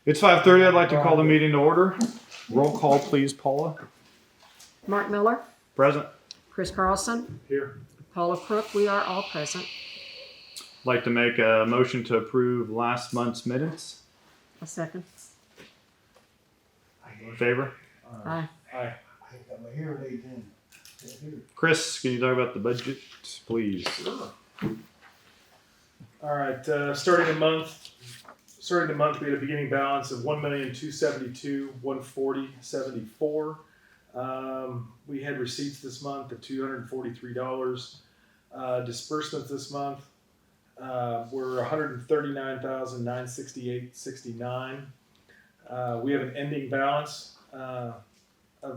It's 5:30. I'd like to call the meeting to order. Roll call, please, Paula. Mark Miller, Present. Chris Carlson, Here. Paula Crook, we are all present. Like to make a motion to approve last month's minutes. A second. In favor? Aye. Aye. I got my hearing aids in. Chris, can you talk about the budget, please? Sure. All right, starting the month, we had a beginning balance of $1,272,140.74. We had receipts this month of $243. Disbursements this month were $139,968.69. We have an ending balance of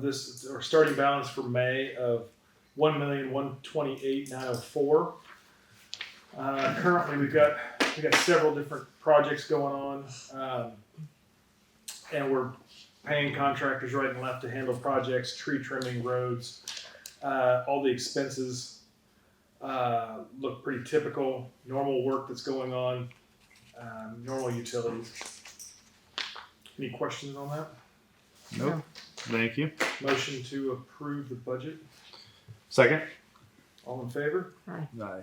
this, or starting balance for May of $1,128,904. Currently, we got several different projects going on, and we're paying contractors right and left to handle projects, tree trimming, roads. All the expenses look pretty typical. Normal work that's going on, normal utilities. Any questions on that? Nope. Thank you. Motion to approve the budget. Second. All in favor? Aye.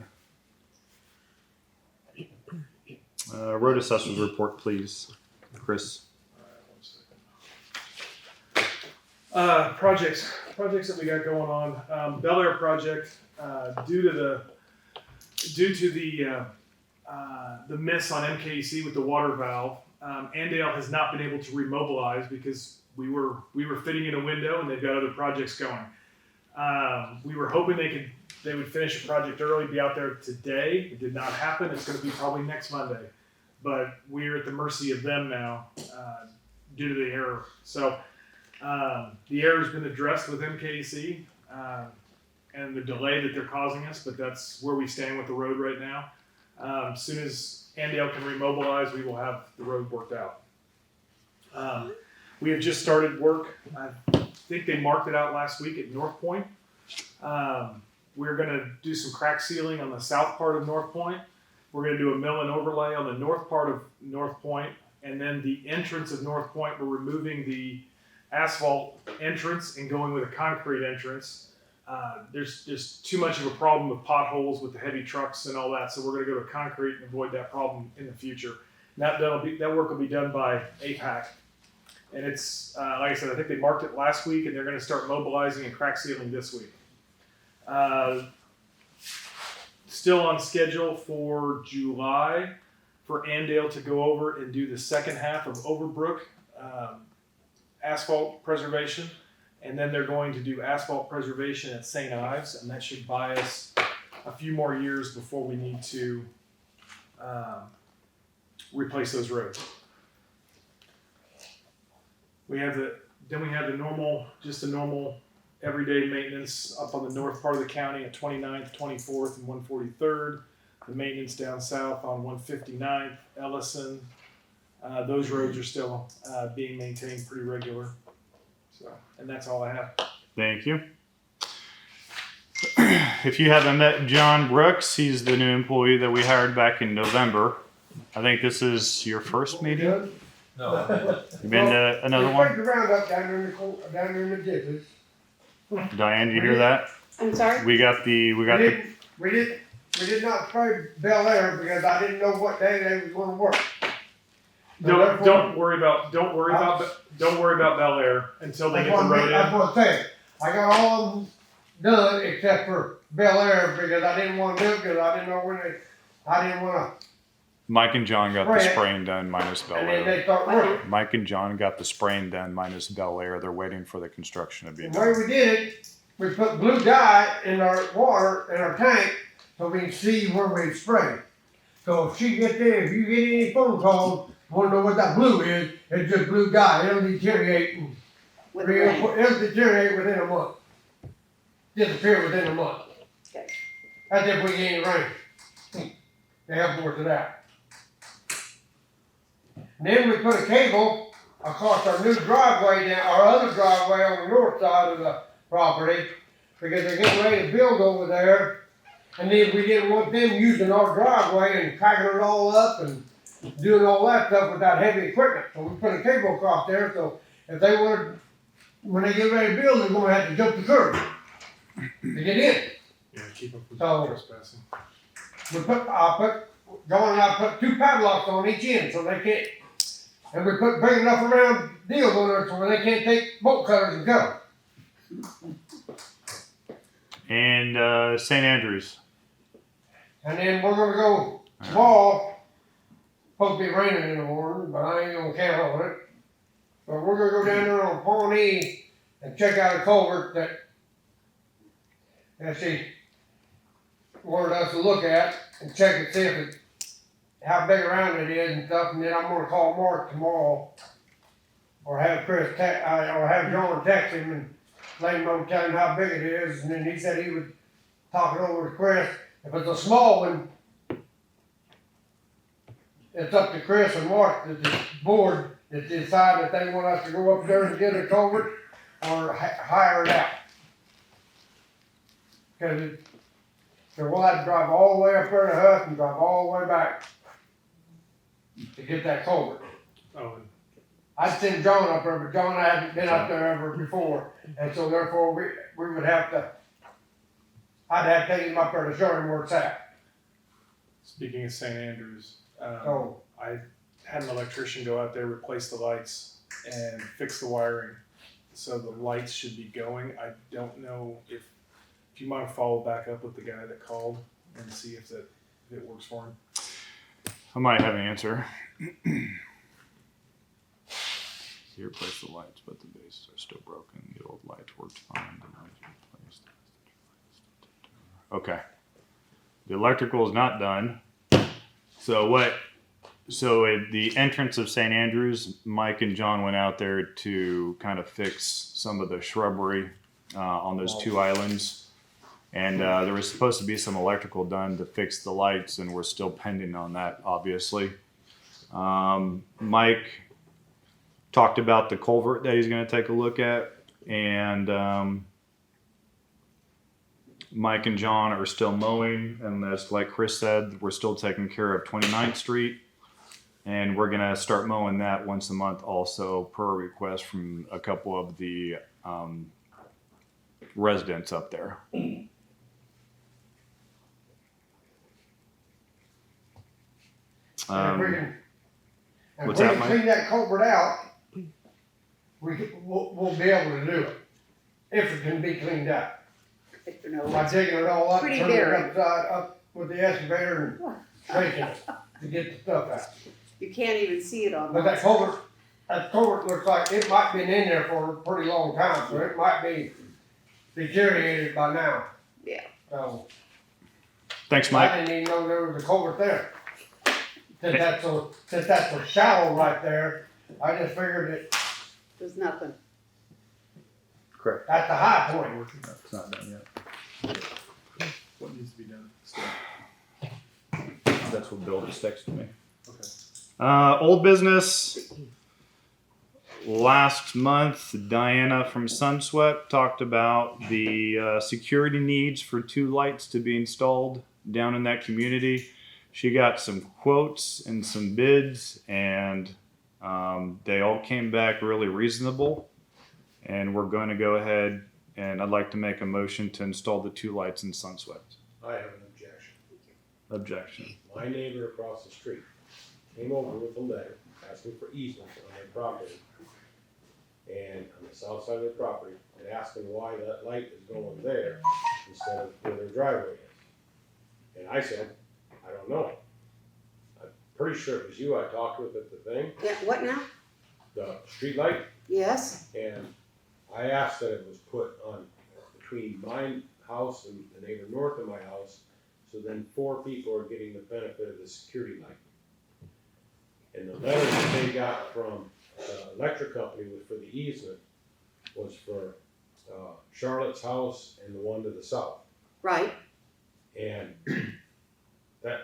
Road assessors report, please. Chris. Projects that we got going on. Bel Air project, due to the miss on MKC with the water valve, Andale has not been able to remobilize because we were fitting in a window and they've got other projects going. We were hoping they would finish the project early, be out there today. It did not happen. It's going to be probably next Monday, but we're at the mercy of them now due to the error. So the error has been addressed with MKC and the delay that they're causing us, but that's where we stand with the road right now. As soon as Andale can remobilize, we will have the road worked out. We have just started work. I think they marked it out last week at North Point. We're going to do some crack sealing on the south part of North Point. We're going to do a mill and overlay on the north part of North Point. And then the entrance of North Point, we're removing the asphalt entrance and going with a concrete entrance. There's too much of a problem with potholes with the heavy trucks and all that. So we're going to go to concrete and avoid that problem in the future. That work will be done by APAC. And it's, like I said, I think they marked it last week and they're going to start mobilizing and crack sealing this week. Still on schedule for July for Andale to go over and do the second half of Overbrook asphalt preservation. And then they're going to do asphalt preservation at St. Ives, and that should buy us a few more years before we need to replace those roads. We have the normal everyday maintenance up on the north part of the county at 29th, 24th, and 143rd. The maintenance down south on 159th, Ellison. Those roads are still being maintained pretty regular. So, and that's all I have. Thank you. If you haven't met John Brooks, he's the new employee that we hired back in November. I think this is your first meeting. No. You been to another one? The roundup down there in the ditches. Diane, did you hear that? I'm sorry? We We did not spray Bel Air because I didn't know what day they was going to work. Don't worry about Bel Air until they get the road That's in. what I'm saying. I got all of them done except for Bel Air because I didn't want to do it because I didn't know I didn't want to. Mike and John got the Spray it. spraying done minus Bel And then Air. they start working. Mike and John got the spraying done minus Bel Air. They're waiting for the construction to be The way done. we did it, we put blue dye in our water in our tank so we can see where we spray. So if you get any phone calls, want to know what that blue is, it's just blue dye. It'll deteriorate it'll deteriorate within a month. Disappear within a month. Okay. That's if we get any rain. They help work it out. And then we put a cable across our new driveway down, our other driveway on the north side of the property, because they're getting ready to build over there. And then we didn't want them using our driveway and cracking it all up and doing all that stuff without heavy equipment. So we put a cable across there, so if they wanted, when they get ready to build, they're gonna have to jump the curb to get in. Yeah, keep them from So- trespassing. John and I put 2 padlocks on each end, so they can't, and we put big enough around deals on there so where they can't take bolt cutters and go. And St. Andrews. And then we're gonna go small, supposed to be raining in the morning, but I ain't gonna count on it. But we're gonna go down there on Pawnee and check out a culvert that she wanted us to look at and check and see if it, how big around it is and stuff, and then I'm gonna call Mark tomorrow. Or have or have John text him and let him know, tell him how big it is, and then he said he would talk it over to Chris. If it's a small one, it's up to Chris and Mark, the board, to decide if they want us to go up there and get a culvert or hire it out. Cause so we'll have to drive all the way up there to Huff and drive all the way back to get that culvert. Oh, and I'd send John up there, but John hadn't been up there ever before, and so therefore we would have to, I'd have to take him up there to show him where it's at. speaking of St. Andrews, So, I had an electrician go out there, replace the lights, and fix the wiring. So the lights should be going. I don't know if you might follow back up with the guy that called and see if it works for him. I might have an answer. He replaced the lights, but the bases are still broken. The old lights worked fine. The lights were replaced. Okay. The electrical is not done. So at the entrance of St. Andrews, Mike and John went out there to kind of fix some of the shrubbery on those 2 islands. And there was supposed to be some electrical done to fix the lights, and we're still pending on that, obviously. Mike talked about the culvert that he's going to take a look at, and Mike and John are still mowing, and that's like Chris said, we're still taking care of 29th Street, and we're going to start mowing that once a month also per request from a couple of the residents up there. and if we can, and what's we that, can Mike? clean that culvert out, we'll be able to do it, if it can be cleaned out. If you know By what's digging it all up, Pretty turning it daring. upside up with the excavator and shaking it to get the stuff out. you can't even see it on But that the culvert looks like it might been in there for a pretty long time, so it might be deteriorated by now. Yeah. So, Thanks, Mike. I didn't even know there was a culvert there. Since that's so shallow right there, I just figured it, There's nothing. Correct. that's the high point. It's not done yet. What needs to be done still? That's what Bill just texted me. Okay. Old business. Last month, Diana from Sunswept talked about the security needs for 2 lights to be installed down in that community. She got some quotes and some bids, and they all came back really reasonable. And we're going to go ahead, and I'd like to make a motion to install the 2 lights in Sunswept. I have an objection. Objection. My neighbor across the street came over with a letter asking for easement on their property. And on the south side of their property, and asking why that light is going there instead of where their driveway is. And I said, I don't know. I'm pretty sure it was you I talked with at the thing, Yeah, what now? the street light, Yes? and I asked that it was put on between my house and the neighbor north of my house, so then 4 people are getting the benefit of the security light. And the letter that they got from the electric company was for the easement, was for Charlotte's house and the one to the south. Right. And that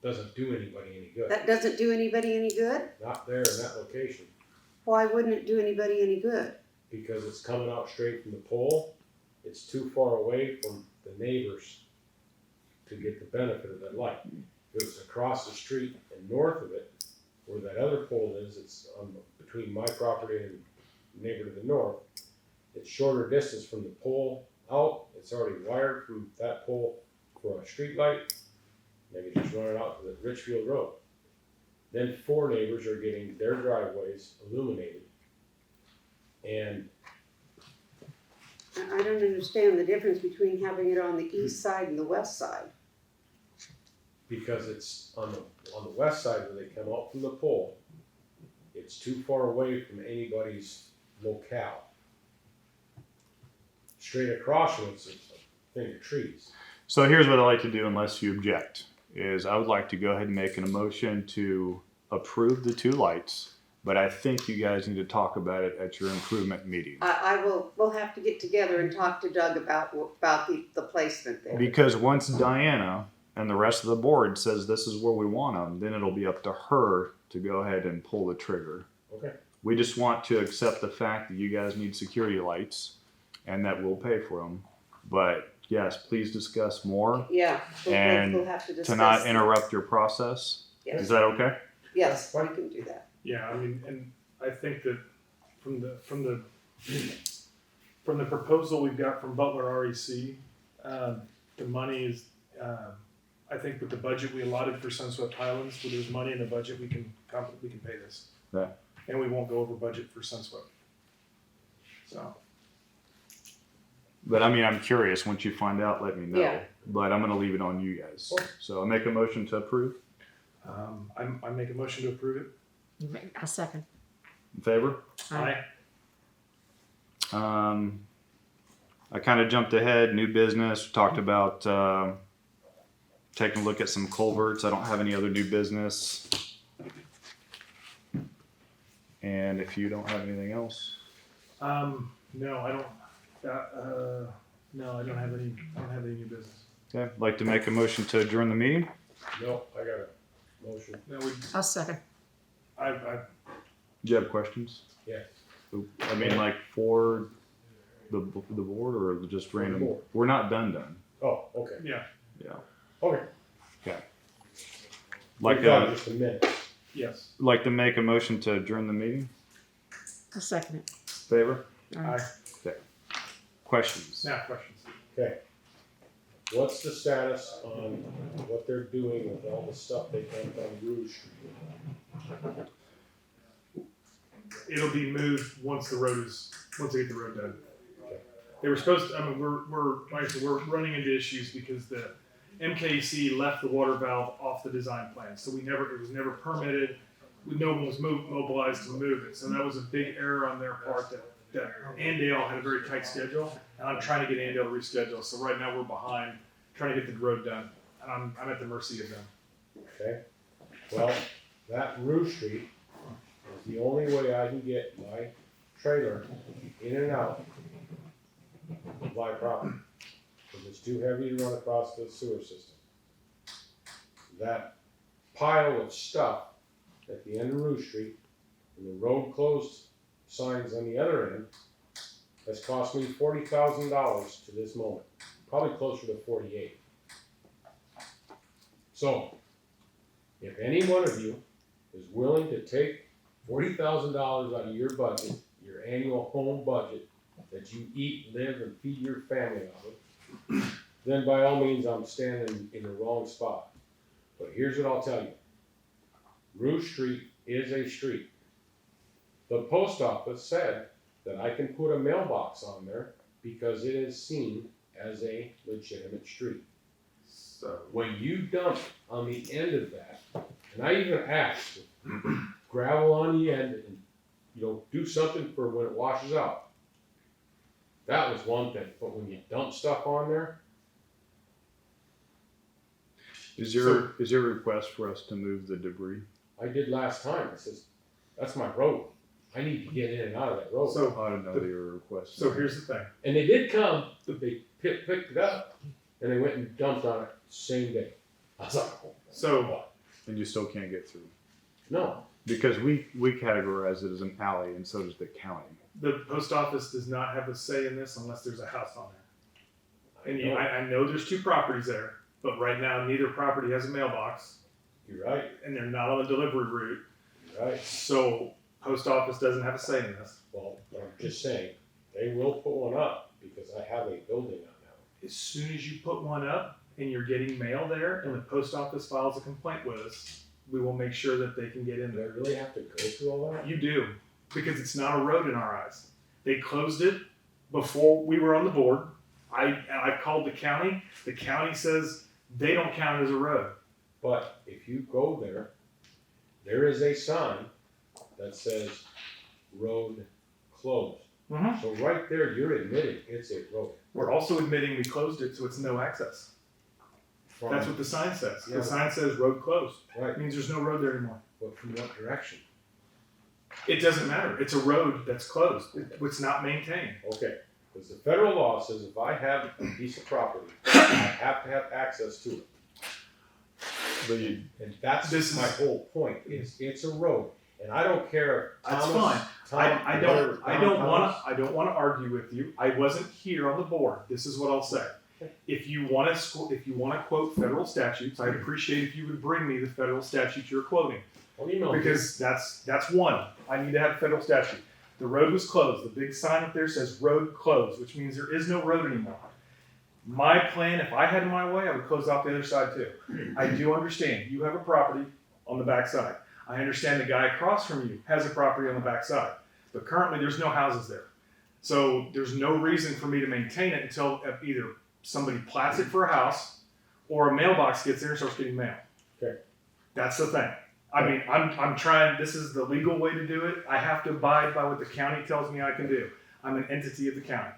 doesn't do anybody any good, That doesn't do anybody any good? not there in that location, Why wouldn't it do anybody any good? because it's coming out straight from the pole. It's too far away from the neighbors to get the benefit of that light. If it was across the street and north of it, where that other pole is, it's between my property and neighbor to the north. It's shorter distance from the pole out, it's already wired from that pole for a street light. They can just run it out to the Richfield Road. Then 4 neighbors are getting their driveways illuminated. And I don't understand the difference between having it on the east side and the west side. because it's on the west side where they come out from the pole, it's too far away from anybody's locale. Straight across from it's a thing of trees. So here's what I'd like to do, unless you object, is I would like to go ahead and make an motion to approve the 2 lights, but I think you guys need to talk about it at your improvement meeting. We'll have to get together and talk to Doug about the placement there. Because once Diana and the rest of the board says this is where we want them, then it'll be up to her to go ahead and pull the trigger. Okay. We just want to accept the fact that you guys need security lights and that we'll pay for them. But yes, please discuss more Yeah, And we'll have to discuss. to not interrupt your process. Yes. Is that okay? Yes, we can do that. Yeah, I mean, and I think that from the proposal we've got from Butler REC, the money is, I think with the budget we allotted for Sunswept Highlands, where there's money in the budget, we can pay this. Yeah. And we won't go over budget for Sunswept. So, But I mean, I'm curious. Once you find out, let me know. Yeah. But I'm going to leave it on you guys. So I make a motion to approve. I make a motion to approve it. A second. In favor? Aye. I kind of jumped ahead. New business. We talked about taking a look at some culverts. I don't have any other new business. And if you don't have anything else, No, I don't. No, I don't have any. I don't have any new business. okay. I'd like to make a motion to adjourn the meeting. No, I got a motion. No, A second. I Do you have questions? Yes. I mean, like for the board or just For the random? board. We're not done. Oh, okay. yeah. Yeah. Okay. Like We've got just a minute. Yes. like to make a motion to adjourn the meeting. A second it. Favor? Aye. Questions? Now questions. Okay. What's the status on what they're doing with all the stuff they dumped on Rouge Street? It'll be moved once they get the road done. They were supposed to, I mean, we're like I said, we're running into issues because the MKC left the water valve off the design plan. So it was never permitted. No one was mobilized to move it. So that was a big error on their part that Andale had a very tight schedule. And I'm trying to get Andale to reschedule. So right now we're behind trying to get the road done. And I'm at the mercy of them. Okay. Well, that Rouge Street is the only way I can get my trailer in and out of my property. Because it's too heavy to run across the sewer system. That pile of stuff at the end of Rouge Street and the road closed signs on the other end has cost me $40,000 to this moment. Probably closer to 48. So, if any one of you is willing to take $40,000 out of your budget, your annual home budget, that you eat, live, and feed your family out of, then by all means I'm standing in the wrong spot. But here's what I'll tell you. Rouge Street is a street. The post office said that I can put a mailbox on there because it is seen as a legitimate street. So When you dump on the end of that, and I even asked, gravel on the end and, do something for when it washes out. That was one thing, but when you dump stuff on there, Is your request for us to move the debris? I did last time, I says, that's my road. I need to get in and out of that road. So- I don't know your request. So here's the thing. And they did come, they picked it up, and they went and dumped on it the same day. I was like, So And you still can't get through. no, Because we categorize it as an alley and so does the county. the post office does not have a say in this unless there's a house on there. And know. I know there's 2 properties there, but right now neither property has a mailbox, You're right. and they're not on the delivery route. right? So post office doesn't have a say in this. Well, I'm just saying, they will put one up because I have a building on that. As soon as you put one up and you're getting mail there and the post office files a complaint with us, we will make sure that they can get in Do I there. really have to go through all that? You do, because it's not a road in our eyes. They closed it before we were on the board. I called the county. The county says they don't count it as a road. But if you go there, there is a sign that says road closed. Mhm. So right there, you're admitting it's a road. We're also admitting we closed it, so it's no access. From, That's what the sign says. Yeah. The sign says road closed. right, It means there's no road there anymore. but from what direction? It doesn't matter. It's a road that's closed. It's not maintained. Okay, because the federal law says if I have a piece of property, I have to have access to it. But you, And that's This my is- whole point, is it's a road. And I don't care if That's Thomas. fine. I don't Thomas- want to argue with you. I wasn't here on the board. This is what I'll say. If you want to quote federal statutes, I'd appreciate if you would bring me the federal statute you're quoting, Well, email me. because that's one. I need to have federal statute. The road was closed. The big sign up there says road closed, which means there is no road anymore. My plan, if I had it my way, I would close off the other side too. I do understand you have a property on the back side. I understand the guy across from you has a property on the back side, but currently there's no houses there. So there's no reason for me to maintain it until either somebody plats it for a house or a mailbox gets there and starts getting mail. Okay. That's the thing. I mean, I'm trying, this is the legal way to do it. I have to abide by what the county tells me I can do. I'm an entity of the county.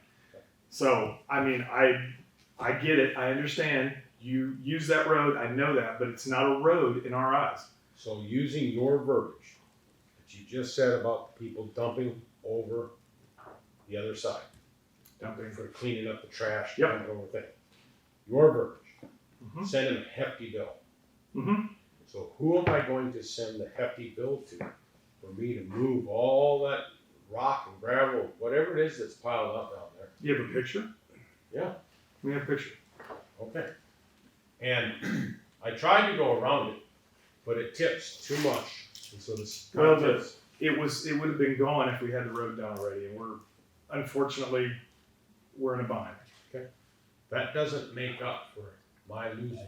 So, I mean, I get it. I understand. You use that road. I know that, but it's not a road in our eyes. So using your verbiage that you just said about people dumping over the other side, Dumping. for cleaning up the trash, Yep. dumping over thing. Your verbiage, Mhm. send them a hefty bill. Mm-hmm. So who am I going to send the hefty bill to for me to move all that rock and gravel, whatever it is that's piled up down there? You have a picture? Yeah. We have a picture. Okay. And I tried to go around it, but it tips too much. And so this Well, tips. It would have been gone if we had the road done already, and unfortunately, we're in a bind. That doesn't make up for my losing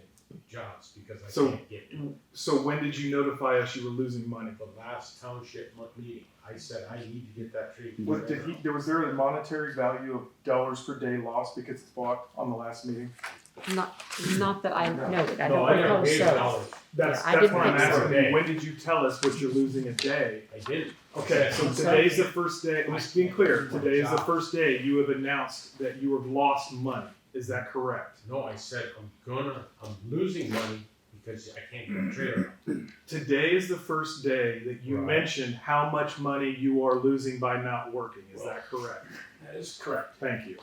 jobs because I So- can't get to So when did you notify us you were losing money? the last township meeting. I said I need to get that tree. Was there a monetary value of dollars per day lost because it's blocked on the last meeting? Not that I noted. I No, don't I never recall paid so. dollars. That's I that's didn't what I'm think so. asking you. When did you tell us what you're losing a day? I didn't. Okay, so today's the first day. I'm just being clear. Today is the first day you have announced that you have lost money. Is that correct? No, I said I'm losing money because I can't get a trailer. Today is the first day that you Right. mentioned how much money you are losing by not working. Is that correct? That is correct. Thank you.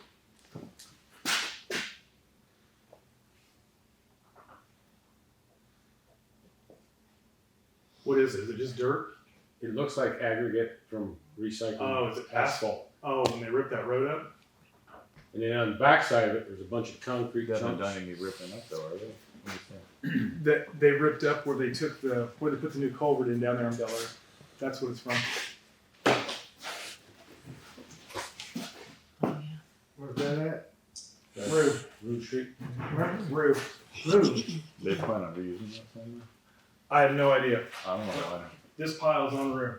What is it? Is it just dirt? It looks like aggregate from recycling. Oh, is it asphalt? Oh, when they ripped that road up? And then on the backside of it, there's a bunch of concrete they haven't chunks. done any ripping up though, are they? What do you think? That they ripped up where they took where they put the new culvert in down there on Delaware. That's what it's from. Where's that at? That's Roof. Root Street. Roof. They plan on reusing that somewhere? I have no idea. I don't know. I don't. This pile's on the room.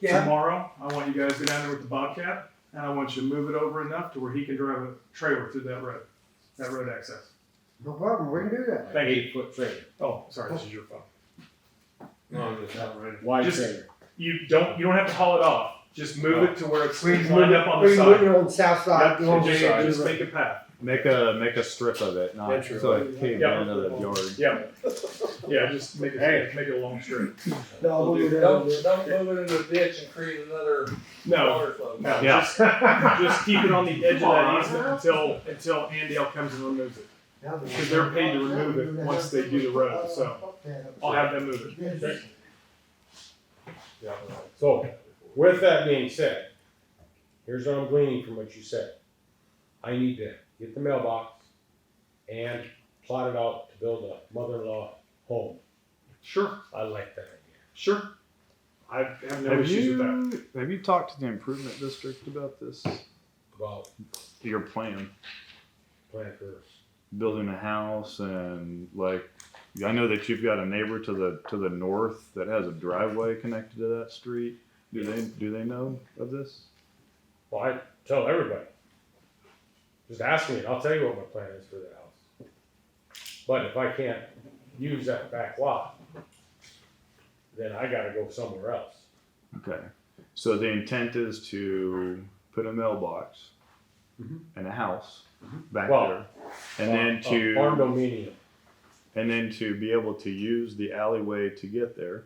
Yeah. Tomorrow, I want you guys to go down there with the Bobcat, and I want you to move it over enough to where he can drive a trailer through that road access. No problem, we can do that. Thank you. 8-foot trailer. Oh, sorry, this is your phone. No, I'm just outright. Wide Just- trailer. You don't have to haul it off. Just move it to where it's We can lined move up on we the can move side. it on the south side. Yep, go on the just, other just side. make a path. Make a strip of it, not That's so right. it came Yeah. into the yard. Yeah, just make it a long strip. No, we'll do that. Don't move it into a ditch and create another No, water flow. no, Yeah. just keep it on the edge of that easement until Andale comes and removes it. Because they're paid to remove it once they do the road, so I'll have them move it. So, with that being said, here's what I'm gleaning from what you said. I need to get the mailbox and plot it out to build a mother-in-law home. Sure, I like that idea. sure. I have no issues with that. Have you talked to the improvement district about this? About Your plan, plan for, building a house, and like, I know that you've got a neighbor to the north that has a driveway connected to that street. Do they know of this? well, I tell everybody. Just ask me and I'll tell you what my plan is for the house. But if I can't use that back lot, then I gotta go somewhere else. Okay, so the intent is to put a mailbox Mhm. and a house back Well, there, and then A farm to dominium. be able to use the alleyway to get there.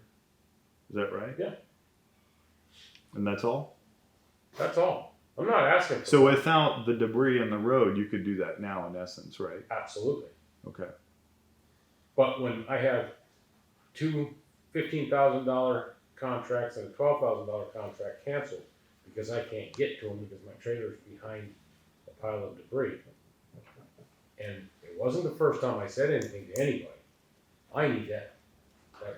Is that right? Yeah. And that's all. That's all. I'm not asking for. So without the debris in the road, you could do that now, in essence, right? Absolutely. Okay. But when I have two $15,000 contracts and a $12,000 contract canceled because I can't get to them because my trailer's behind a pile of debris. And it wasn't the first time I said anything to anybody. I need that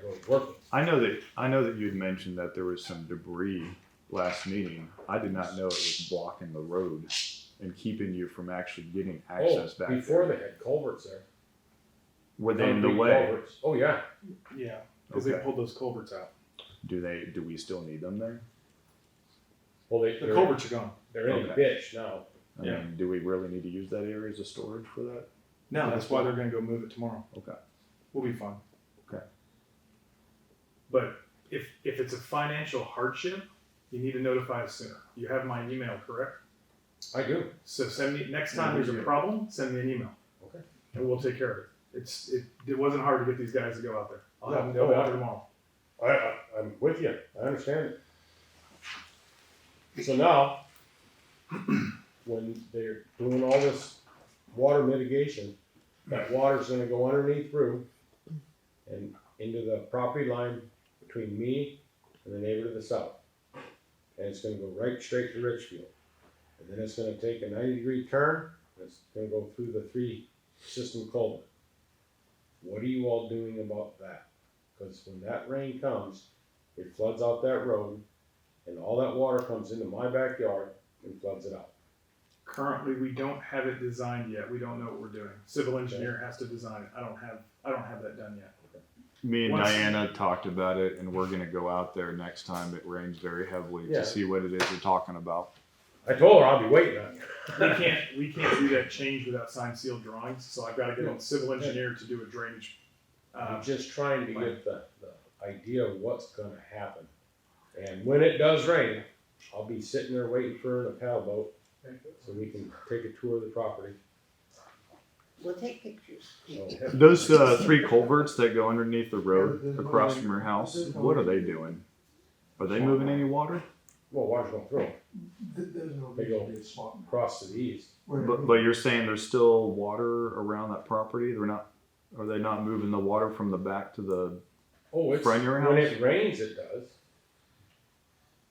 road working. I know that you'd mentioned that there was some debris last meeting. I did not know it was blocking the road and keeping you from actually getting access back Before there. they had culverts there. Were they in the Concrete way? culverts. Oh, yeah. Yeah, because they Okay. pulled those culverts out. Do we still need them there? Well, The culverts are gone. they're in the Okay. ditch now. I mean, do we really need to use that area as a storage for that? No, that's why they're gonna go move it tomorrow. Okay. We'll be fine. Okay. But if it's a financial hardship, you need to notify us sooner. You have my email, correct? I do. So send me, next time there's a problem, send me an email. Okay. And we'll take care of it. It wasn't hard to get these guys to go out there. I'll have them No, go out there tomorrow. I'm with you. I understand it. So now, when they're doing all this water mitigation, that water's gonna go underneath roof and into the property line between me and the neighbor to the south. And it's gonna go right straight to Richfield. And then it's gonna take a 90-degree turn, and it's gonna go through the 3-system culvert. What are you all doing about that? Because when that rain comes, it floods out that road, and all that water comes into my backyard and floods it out. Currently, we don't have it designed yet. We don't know what we're doing. Civil engineer has to design it. I don't have that done yet. Me and Once- Diana talked about it, and we're gonna go out there next time it rains very heavily Yeah. to see what it is we're talking about. I told her I'll be waiting on you. We can't do that change without signed sealed drawings, so I've gotta get on the civil engineer to do a drainage. I'm just trying to get the idea of what's gonna happen. And when it does rain, I'll be sitting there waiting for a paddle boat, so we can take a tour of the property. We'll take pictures. So, Those 3 culverts that go underneath the road across from your house, what are they doing? Are they moving any water? well, water's going through 'em. They go across to the east. But you're saying there's still water around that property? Are they not moving the water from the back to the? Oh, it's, Front of your when house? it rains, it does.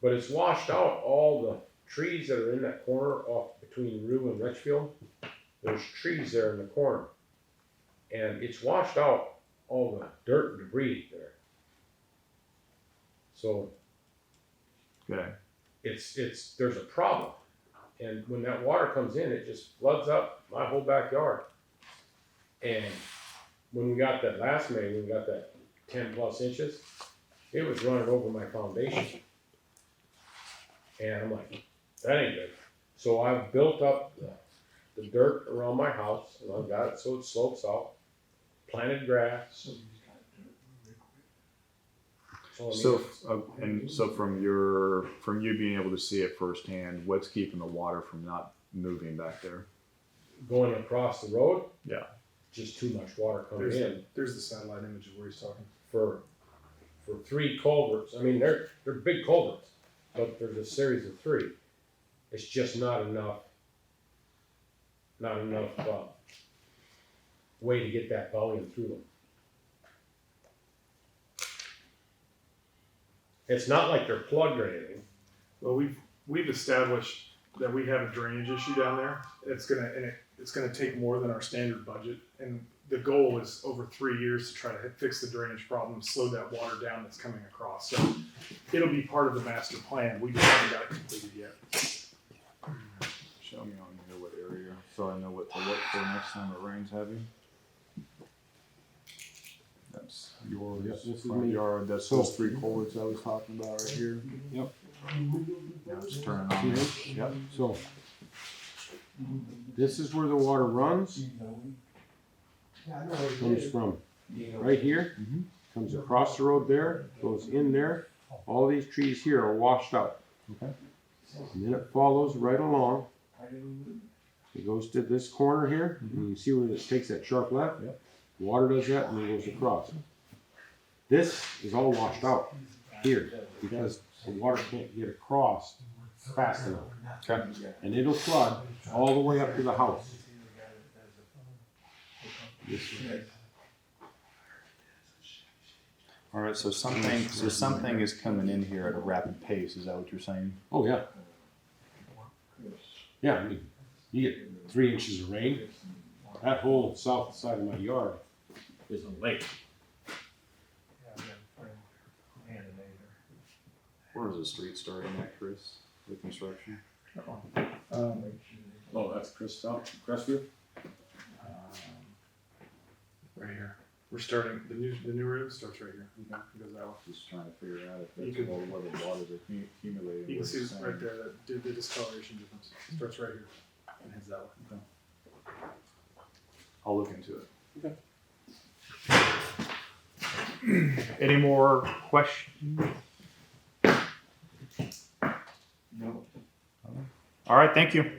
But it's washed out all the trees that are in that corner off between Rue and Richfield. There's trees there in the corner. And it's washed out all the dirt and debris there. So Okay. there's a problem. And when that water comes in, it just floods up my whole backyard. And when we got that last May, we got that 10+ inches, it was running over my foundation. And I'm like, that ain't good. So I've built up the dirt around my house, and I've got it so it slopes out, planted grass. So from you being able to see it firsthand, what's keeping the water from not moving back there? Going across the road, Yeah. just too much water coming in. There's the satellite image of where he's talking. For 3 culverts. I mean, they're big culverts, but there's a series of 3. It's just not enough way to get that volume through them. It's not like they're plugged or anything. Well, we've established that we have a drainage issue down there. It's gonna take more than our standard budget, and the goal is over 3 years to try to fix the drainage problem, slow that water down that's coming across. So it'll be part of the master plan. We just haven't got it completed yet. Show me on here what area, so I know what to look for next time it rains heavy. That's yours, Yep, this is front me. yard, that's So- those 3 culverts I was talking about right here. Yep. Now it's turning on me. Yep. So, this is where the water runs, comes from right here, Mhm. comes across the road there, goes in there. All these trees here are washed out. Okay. And then it follows right along. It goes to this corner here, and you see where it takes that sharp left? Yep. Water does that and then goes across. This is all washed out here because the water can't get across fast enough. Okay. And it'll flood all the way up to the house. This way. All right, so something is coming in here at a rapid pace, is that what you're saying? Oh, yeah. Yeah, I mean, you get 3 inches of rain. That whole south side of my yard is a lake. Where is the street starting at, Chris, with construction? Oh, that's Crestview? Right here. We're starting, the new road starts right here. It goes that way. Just trying to figure out if You that's can- where the waters are accumulating. You can where see it's this saying. right there, the discoloration difference. Starts right here and heads that way. I'll look into it. Any more questions? No. All right, thank you.